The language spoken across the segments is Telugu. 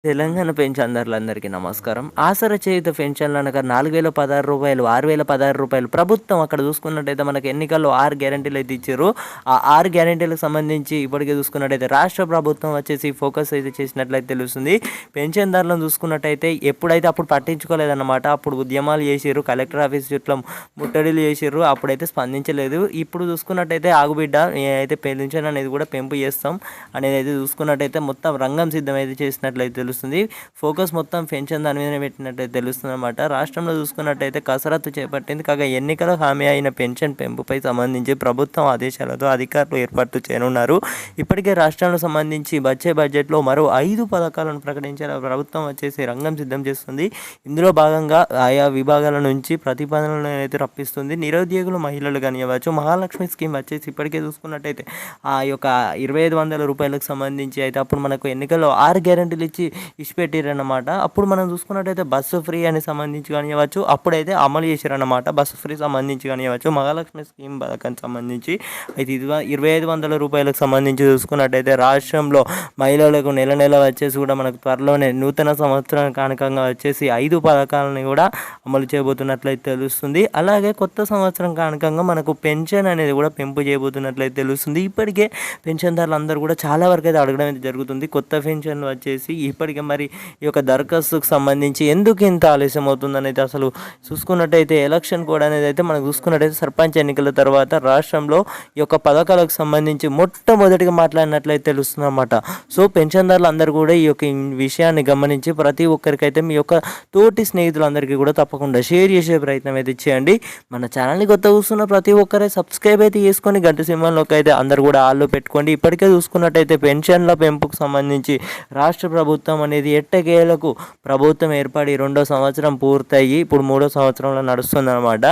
తెలంగాణ పెన్షన్దారులందరికీ నమస్కారం. ఆసరా చేయూత పెన్షన్లు అనగా రూ. 4,016, రూ. 6,016 ప్రభుత్వం అక్కడ చూసుకున్నట్టయితే మనకు ఎన్నికల్లో 6 గ్యారంటీలు అయితే ఇచ్చారు. ఆ 6 గ్యారంటీలకు సంబంధించి ఇప్పటికే చూసుకున్నట్టయితే రాష్ట్ర ప్రభుత్వం వచ్చేసి ఫోకస్ అయితే చేసినట్లయితే తెలుస్తుంది. పెన్షన్దారులను చూసుకున్నట్టయితే ఎప్పుడైతే అప్పుడు పట్టించుకోలేదన్నమాట. అప్పుడు ఉద్యమాలు చేసిర్రు, కలెక్టర్ ఆఫీస్ చుట్టూ ముట్టడిలు చేసిర్రు, అప్పుడైతే స్పందించలేదు. ఇప్పుడు చూసుకున్నట్టయితే ఆగుబిడ్డ అయితే పెన్షన్ అనేది కూడా పెంపు చేస్తాం అనేది అయితే చూసుకున్నట్టయితే మొత్తం రంగం సిద్ధం అయితే చేసినట్లయితే తెలుస్తుంది. ఫోకస్ మొత్తం పెన్షన్ దాని మీదనే పెట్టినట్టయితే తెలుస్తుంది అనమాట. రాష్ట్రంలో చూసుకున్నట్టయితే కసరత్తు చేపట్టింది. కాగా ఎన్నికల హామీ అయిన పెన్షన్ పెంపుపై సంబంధించి ప్రభుత్వం ఆదేశాలతో అధికారులు ఏర్పాట్లు చేయనున్నారు. ఇప్పటికే రాష్ట్రానికి సంబంధించి వచ్చే బడ్జెట్లో మరో 5 పథకాలను ప్రకటించారు. ప్రభుత్వం వచ్చేసి రంగం సిద్ధం చేస్తుంది. ఇందులో భాగంగా ఆయా విభాగాల నుంచి ప్రతిపాదనలను అయితే రప్పిస్తుంది. నిరుద్యోగులు, మహిళలు కానివ్వచ్చు, మహాలక్ష్మి స్కీమ్ వచ్చేసి ఇప్పటికే చూసుకున్నట్టయితే ఆ యొక్క 2,500 రూపాయలకు సంబంధించి అయితే అప్పుడు మనకు ఎన్నికల్లో 6 గ్యారెంటీలు ఇచ్చి ఇచ్చిపెట్టారన్నమాట. అప్పుడు మనం చూసుకున్నట్టయితే బస్సు ఫ్రీ అని సంబంధించి కానివ్వచ్చు, అప్పుడైతే అమలు చేశారన్నమాట. బస్సు ఫ్రీ సంబంధించి కానివ్వచ్చు, మహాలక్ష్మి స్కీమ్ పథకానికి సంబంధించి అయితే 2,500 రూపాయలకు సంబంధించి చూసుకున్నట్టయితే రాష్ట్రంలో మహిళలకు నెల నెల వచ్చేసి కూడా మనకు త్వరలోనే నూతన సంవత్సరం కానుకంగా వచ్చేసి 5 పథకాలని కూడా అమలు చేయబోతున్నట్లయితే తెలుస్తుంది. అలాగే కొత్త సంవత్సరం కానుకంగా మనకు పెన్షన్ అనేది కూడా పెంపు చేయబోతున్నట్లయితే తెలుస్తుంది. ఇప్పటికే పెన్షన్దారులు అందరూ కూడా చాలా వరకు అయితే అడగడం అయితే జరుగుతుంది. కొత్త పెన్షన్లు వచ్చేసి ఇప్పటికే మరి ఈ యొక్క దరఖాస్తుకు సంబంధించి ఎందుకు ఇంత ఆలస్యం అవుతుందని అయితే అసలు చూసుకున్నట్టయితే ఎలక్షన్ కోడ్ అనేది అయితే మనం చూసుకున్నట్టయితే సర్పంచ్ ఎన్నికల తర్వాత రాష్ట్రంలో ఈ యొక్క పథకాలకు సంబంధించి మొట్టమొదటిగా మాట్లాడినట్లయితే తెలుస్తుంది అన్నమాట. సో పెన్షన్దారులు అందరూ కూడా ఈ యొక్క విషయాన్ని గమనించి ప్రతి ఒక్కరికైతే మీ యొక్క తోటి స్నేహితులందరికీ కూడా తప్పకుండా షేర్ చేసే ప్రయత్నం అయితే చేయండి. మన ఛానల్ని కొత్త చూస్తున్న ప్రతి ఒక్కరే సబ్స్క్రైబ్ అయితే చేసుకొని గంట సింబల్లోకి అయితే అందరూ కూడా ఆల్లో పెట్టుకోండి. ఇప్పటికే చూసుకున్నట్టయితే పెన్షన్ల పెంపుకు సంబంధించి రాష్ట్ర ప్రభుత్వం అనేది ఎట్టకేలకు ప్రభుత్వం ఏర్పడి 2వ సంవత్సరం పూర్తయ్యి ఇప్పుడు 3వ సంవత్సరంలో నడుస్తుందన్నమాట.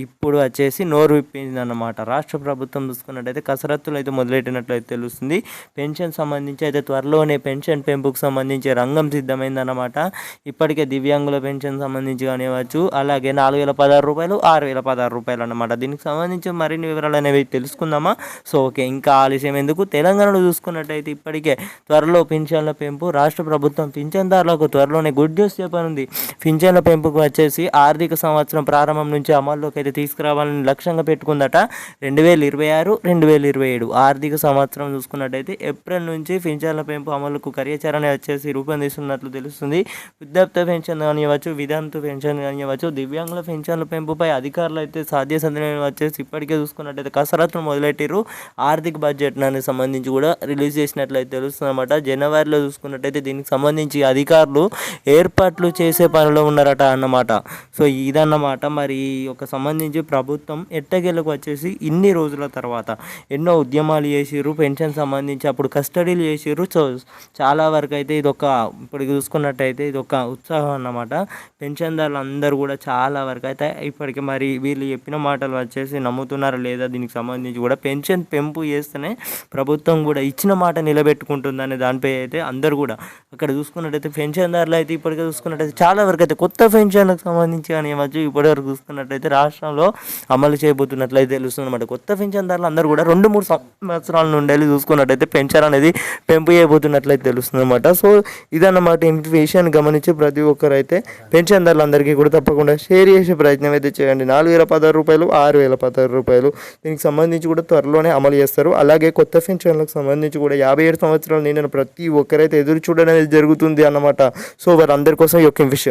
ఇప్పుడు వచ్చేసి నోరు విప్పిందన్నమాట. రాష్ట్ర ప్రభుత్వం చూసుకున్నట్టయితే కసరత్తులు అయితే మొదలెట్టినట్లయితే తెలుస్తుంది. పెన్షన్ సంబంధించి అయితే త్వరలోనే పెన్షన్ పెంపుకు సంబంధించి రంగం సిద్ధమైందన్నమాట. ఇప్పటికే దివ్యాంగుల పెన్షన్ సంబంధించి కానివ్వచ్చు, అలాగే 4,016 రూపాయలు, 6,016 రూపాయలు అన్నమాట. దీనికి సంబంధించి మరిన్ని వివరాలు అనేవి తెలుసుకుందామా? సో ఓకే, ఇంకా ఆలస్యం ఎందుకు. తెలంగాణలో చూసుకున్నట్టయితే ఇప్పటికే త్వరలో పింఛన్ల పెంపు రాష్ట్ర ప్రభుత్వం పింఛన్దారులకు త్వరలోనే గుడ్ న్యూస్ చెప్పనుంది. పింఛన్ల పెంపుకు వచ్చేసి ఆర్థిక సంవత్సరం ప్రారంభం నుంచి అమల్లోకి అయితే తీసుకురావాలని లక్ష్యంగా పెట్టుకుందట. 2026, 2027 ఆర్థిక సంవత్సరం చూసుకున్నట్టయితే ఏప్రిల్ నుంచి పింఛన్ల పెంపు అమలుకు కార్యాచరణ వచ్చేసి రూపొందిస్తున్నట్లు తెలుస్తుంది. వృద్ధాప్య పెన్షన్ కానివ్వచ్చు, వితంతు పెన్షన్ కానివ్వచ్చు, దివ్యాంగుల పెన్షన్ల పెంపుపై అధికారులు అయితే సాధ్యసాధ్యం వచ్చేసి ఇప్పటికే చూసుకున్నట్టయితే కసరత్తును మొదలెట్టారు. ఆర్థిక బడ్జెట్ దానికి సంబంధించి కూడా రిలీజ్ చేసినట్లయితే తెలుస్తుంది అన్నమాట. జనవరిలో చూసుకున్నట్టయితే దీనికి సంబంధించి అధికారులు ఏర్పాట్లు చేసే పనిలో ఉన్నారట అన్నమాట. సో ఇదన్నమాట. మరి ఒక సంబంధించి ప్రభుత్వం ఎట్టకేలకు వచ్చేసి ఇన్ని రోజుల తర్వాత ఎన్నో ఉద్యమాలు చేసిర్రు, పెన్షన్ సంబంధించి అప్పుడు కస్టడీలు చేసిర్రు. సో చాలా వరకు అయితే ఇప్పుడు చూసుకున్నట్టయితే ఇది ఒక ఉత్సాహం అన్నమాట. పెన్షన్దారులు అందరూ కూడా చాలా వరకు అయితే ఇప్పటికి మరి వీళ్ళు చెప్పిన మాటలు వచ్చేసి నమ్ముతున్నారా లేదా, దీనికి సంబంధించి కూడా పెన్షన్ పెంపు చేస్తేనే ప్రభుత్వం కూడా ఇచ్చిన మాట నిలబెట్టుకుంటుందనే దానిపై అయితే అందరూ కూడా అక్కడ చూసుకున్నట్టయితే పెన్షన్దారులు అయితే ఇప్పటికే చూసుకున్నట్టయితే చాలా వరకు అయితే కొత్త పెన్షన్లకు సంబంధించి కానివ్వచ్చు ఇప్పటివరకు చూసుకున్నట్టయితే రాష్ట్రంలో అమలు చేయబోతున్నట్లయితే తెలుస్తుంది అన్నమాట. కొత్త పెన్షన్దారులు అందరూ కూడా 2-3 సంవత్సరాల నుండి చూసుకున్నట్టయితే పెన్షన్ అనేది పెంపు చేయబోతున్నట్లయితే తెలుస్తుంది అన్నమాట. సో ఇదన్నమాట. ఇంటి విషయాన్ని గమనించి ప్రతి ఒక్కరైతే పెన్షన్దారులు అందరికీ కూడా తప్పకుండా షేర్ చేసే ప్రయత్నం అయితే చేయండి. 4,016 రూపాయలు, 6,016 రూపాయలు దీనికి సంబంధించి కూడా త్వరలోనే అమలు చేస్తారు. అలాగే కొత్త పెన్షన్లకు సంబంధించి కూడా 57 సంవత్సరాలు నిండిన ప్రతి ఒక్కరైతే ఎదురు చూడడం జరుగుతుంది అన్నమాట. సో వారందరి కోసం ఈ యొక్క విషయం.